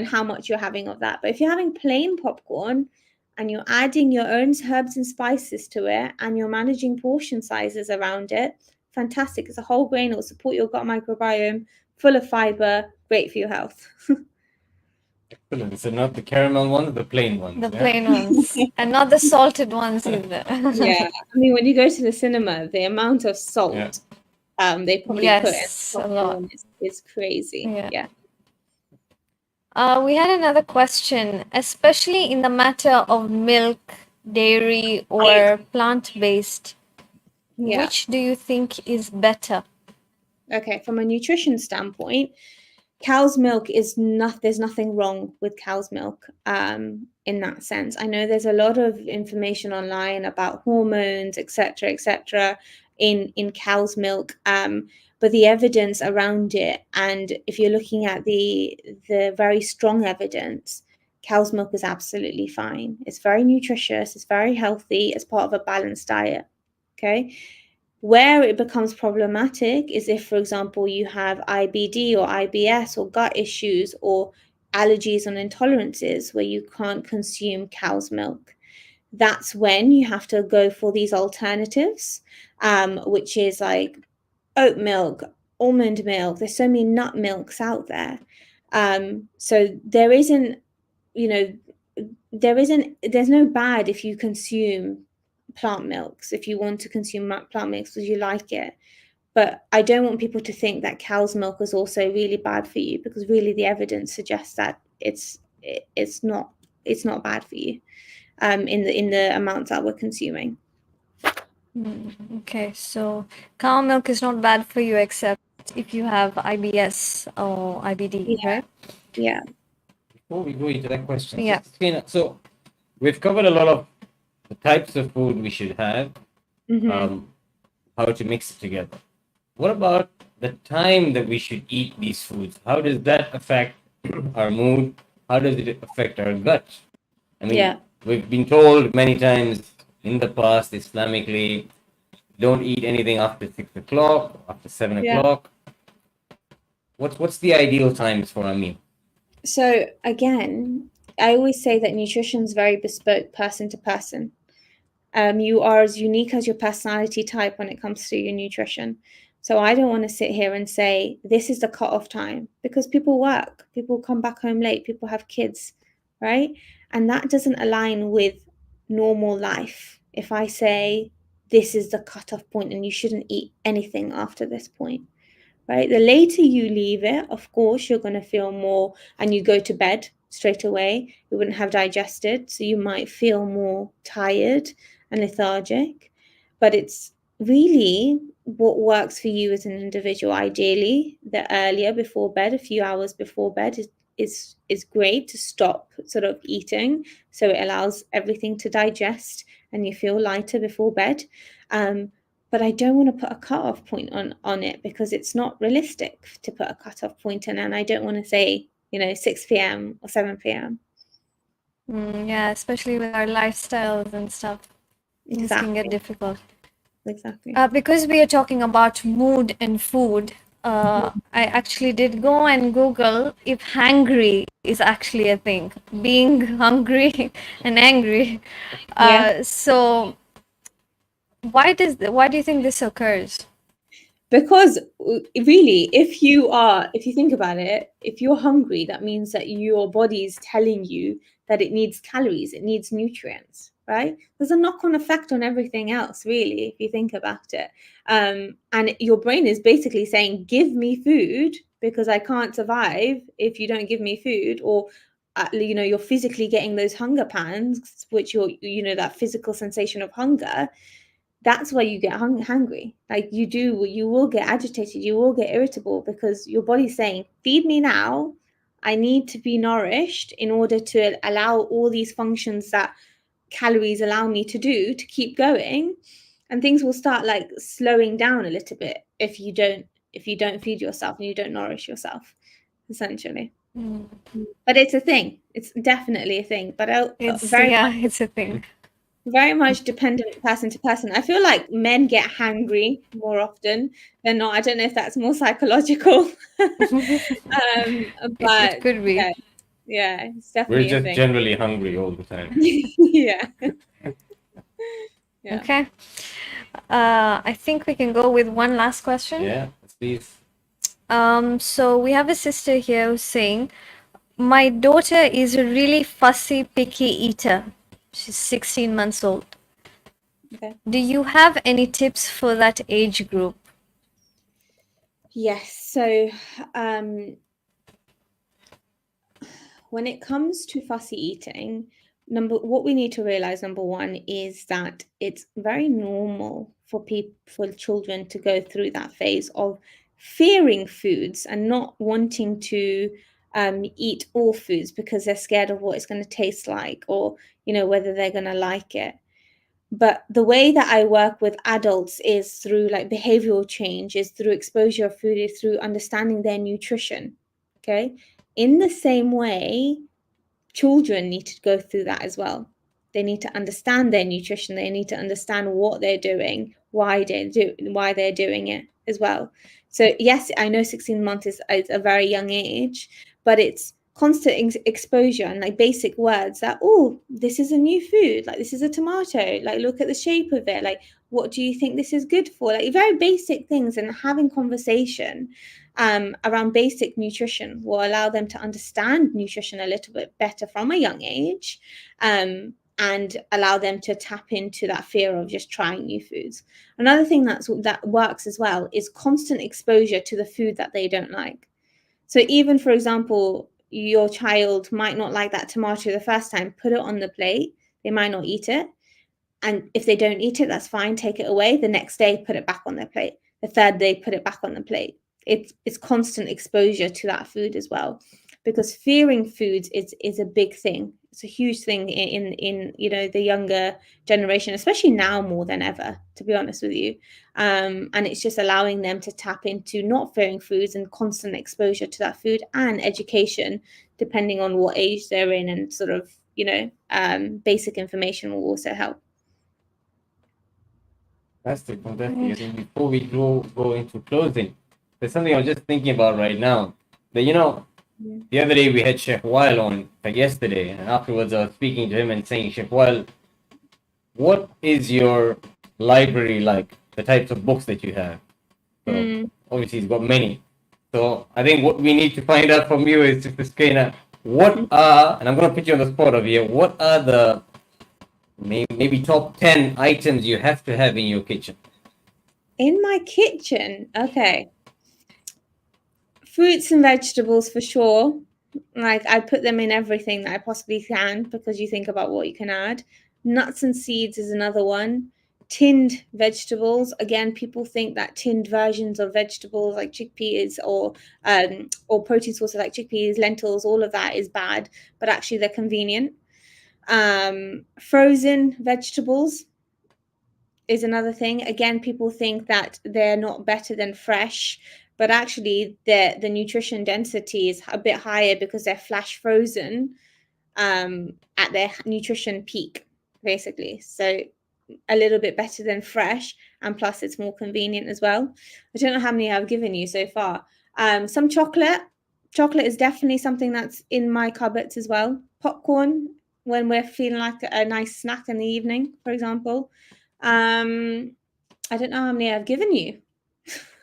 how much you're having of that. But if you're having plain popcorn and you're adding your own herbs and spices to it and you're managing portion sizes around it, fantastic. It's a whole grain. It will support your gut microbiome, full of fiber, great for your health. Excellent. So not the caramel ones, the plain ones. The plain ones, and not the salted ones either. Yeah. I mean, when you go to the cinema, the amount of salt they probably put in Yes, a lot. popcorn is crazy. Yeah. We had another question, especially in the matter of milk, dairy, or plant-based. Yeah. Which do you think is better? Okay, from a nutrition standpoint, cow's milk is not. There's nothing wrong with cow's milk in that sense. I know there's a lot of information online about hormones, etc., in cow's milk, but the evidence around it, and if you're looking at the very strong evidence, cow's milk is absolutely fine. It's very nutritious. It's very healthy as part of a balanced diet. Okay. Where it becomes problematic is if, for example, you have IBD or IBS or gut issues or allergies and intolerances where you can't consume cow's milk. that's when you have to go for these alternatives, which is like oat milk, almond milk. There's so many nut milks out there. So there isn't, you know, there's no bad if you consume plant milks, if you want to consume plant milks because you like it. But I don't want people to think that cow's milk is also really bad for you, because really the evidence suggests that it's not bad for you in the amounts that we're consuming. Okay, so cow milk is not bad for you except if you have IBS or IBD, right? Yeah. Before we go into that question, Yeah. so we've covered a lot of the types of food we should have, how to mix it together. What about the time that we should eat these foods? How does that affect our mood? How does it affect our gut? I mean, we've been told many times in the past, Islamically, don't eat anything after 6 o'clock, after 7 o'clock. What's the ideal times for a meal? So again, I always say that nutrition is very bespoke person to person. You are as unique as your personality type when it comes to your nutrition. So I don't want to sit here and say this is the cutoff time, because people work, people come back home late, people have kids, right? And that doesn't align with normal life. If I say this is the cutoff point and you shouldn't eat anything after this point, right? The later you leave it, of course, you're going to feel more, and you go to bed straight away, you wouldn't have digested. So you might feel more tired and lethargic. But it's really what works for you as an individual. Ideally, the earlier before bed, a few hours before bed, is great to stop sort of eating. So it allows everything to digest and you feel lighter before bed. But I don't want to put a cutoff point on it, because it's not realistic to put a cutoff point in, and I don't want to say 6 p.m. or 7 p.m. Yeah, especially with our lifestyles and stuff, things can get difficult. Exactly. Because we are talking about mood and food, I actually did go and Google if hangry is actually a thing, being hungry and angry. So why do you think this occurs? Because really, if you think about it, if you're hungry, that means that your body is telling you that it needs calories, it needs nutrients, right? There's a knock-on effect on everything else, really, if you think about it. And your brain is basically saying, give me food, because I can't survive if you don't give me food. Or you're physically getting those hunger pangs, which that physical sensation of hunger. That's why you get hungry. Like you will get agitated, you will get irritable, because your body's saying, feed me now. I need to be nourished in order to allow all these functions that calories allow me to do to keep going. And things will start like slowing down a little bit if you don't feed yourself and you don't nourish yourself, essentially. But it's a thing. It's definitely a thing. But It's a thing. Very much dependent person to person. I feel like men get hangry more often than not. I don't know if that's more psychological. But It could be. yeah, it's definitely We're just a thing. generally hungry all the time. Yeah. Okay. I think we can go with one last question. Yeah, please. So we have a sister here who's saying, my daughter is a really fussy, picky eater. She's 16 months old. Okay. Do you have any tips for that age group? Yes. So when it comes to fussy eating, what we need to realize, number one, is that it's very normal for children to go through that phase of fearing foods and not wanting to eat all foods because they're scared of what it's going to taste like, or whether they're going to like it. But the way that I work with adults is through like behavioral change, is through exposure of food, is through understanding their nutrition. Okay. In the same way, children need to go through that as well. They need to understand their nutrition. They need to understand what they're doing, why they're doing it as well. So yes, I know 16 months is a very young age, but it's constant exposure and like basic words that, oh, this is a new food, like this is a tomato, like look at the shape of it, like what do you think this is good for, like very basic things. And having conversation around basic nutrition will allow them to understand nutrition a little bit better from a young age, and allow them to tap into that fear of just trying new foods. Another thing that works as well is constant exposure to the food that they don't like. So even, for example, your child might not like that tomato the first time, put it on the plate. They might not eat it. And if they don't eat it, that's fine. Take it away. The next day, put it back on their plate. The third day, put it back on the plate. It's constant exposure to that food as well, because fearing foods is a big thing. It's a huge thing in the younger generation, especially now more than ever, to be honest with you. And it's just allowing them to tap into not fearing foods and constant exposure to that food, and education, depending on what age they're in, and sort of basic information will also help. Fantastic. I think before we go into closing, there's something I was just thinking about right now. That the other day we had Chef Weil on, like yesterday, and afterwards I was speaking to him and saying, Chef Weil, what is your library like? The types of books that you have. So obviously he's got many. So I think what we need to find out from you is, Sister Sukaina, what are, and I'm going to put you on the spot over here, what are the maybe top 10 items you have to have in your kitchen? In my kitchen, okay. Fruits and vegetables for sure. Like I put them in everything that I possibly can, because you think about what you can add. Nuts and seeds is another one. Tinned vegetables. Again, people think that tinned versions of vegetables like chickpeas or protein sources like chickpeas, lentils, all of that is bad, but actually they're convenient. Frozen vegetables is another thing. Again, people think that they're not better than fresh, but actually the nutrition density is a bit higher because they're flash frozen at their nutrition peak, basically. So a little bit better than fresh, and plus it's more convenient as well. I don't know how many I've given you so far. Some chocolate is definitely something that's in my cupboards as well. Popcorn when we're feeling like a nice snack in the evening, for example. I don't know how many I've given you.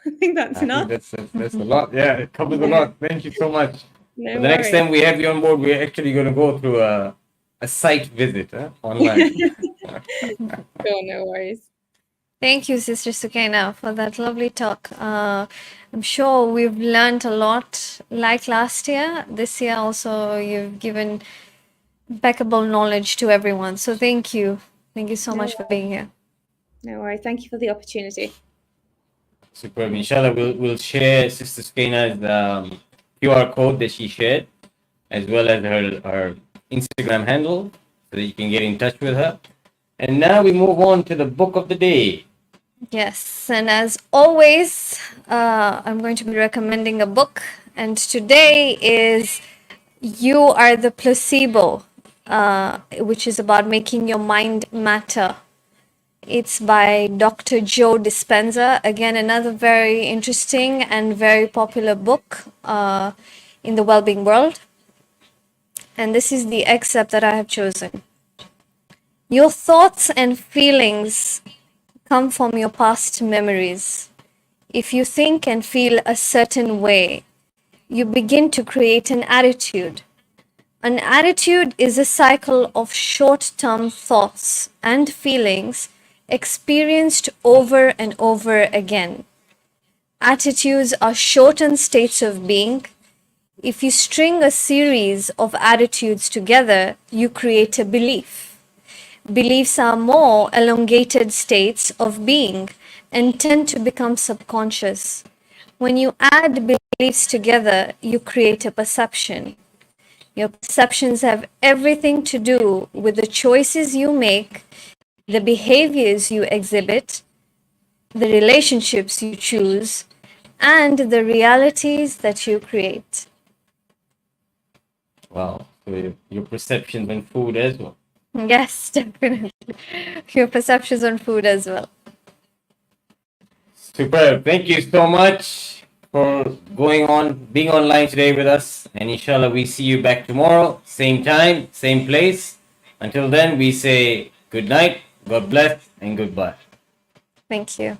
I think that's enough. That's a lot. Yeah, it covers a lot. Thank you so much. No The next time we have you on board, we're actually going to go through a site visit online. Sure, no worries. Thank you, Sister Sukaina, for that lovely talk. I'm sure we've learned a lot like last year. This year also, you've given impeccable knowledge to everyone. So thank you. Thank you so much for being here. No worries. Thank you for the opportunity. Superb. Inshallah, we'll share Sister Sukaina's QR code that she shared, as well as her Instagram handle, so that you can get in touch with her. And now we move on to the book of the day. Yes, and as always, I'm going to be recommending a book. And today is You Are the Placebo, which is about making your mind matter. It's by Dr. Joe Dispenza. Again, another very interesting and very popular book in the Wellbeing world. And this is the excerpt that I have chosen. Your thoughts and feelings come from your past memories. If you think and feel a certain way, you begin to create an attitude. An attitude is a cycle of short-term thoughts and feelings experienced over and over again. Attitudes are shortened states of being. If you string a series of attitudes together, you create a belief. Beliefs are more elongated states of being and tend to become subconscious. When you add beliefs together, you create a perception. Your perceptions have everything to do with the choices you make, the behaviors you exhibit, the relationships you choose, and the realities that you create. Wow. So your perceptions on food as well. Yes, definitely. Your perceptions on food as well. Superb. Thank you so much for being online today with us. And inshallah, we see you back tomorrow, same time, same place. Until then, we say good night, God bless, and goodbye. Thank you.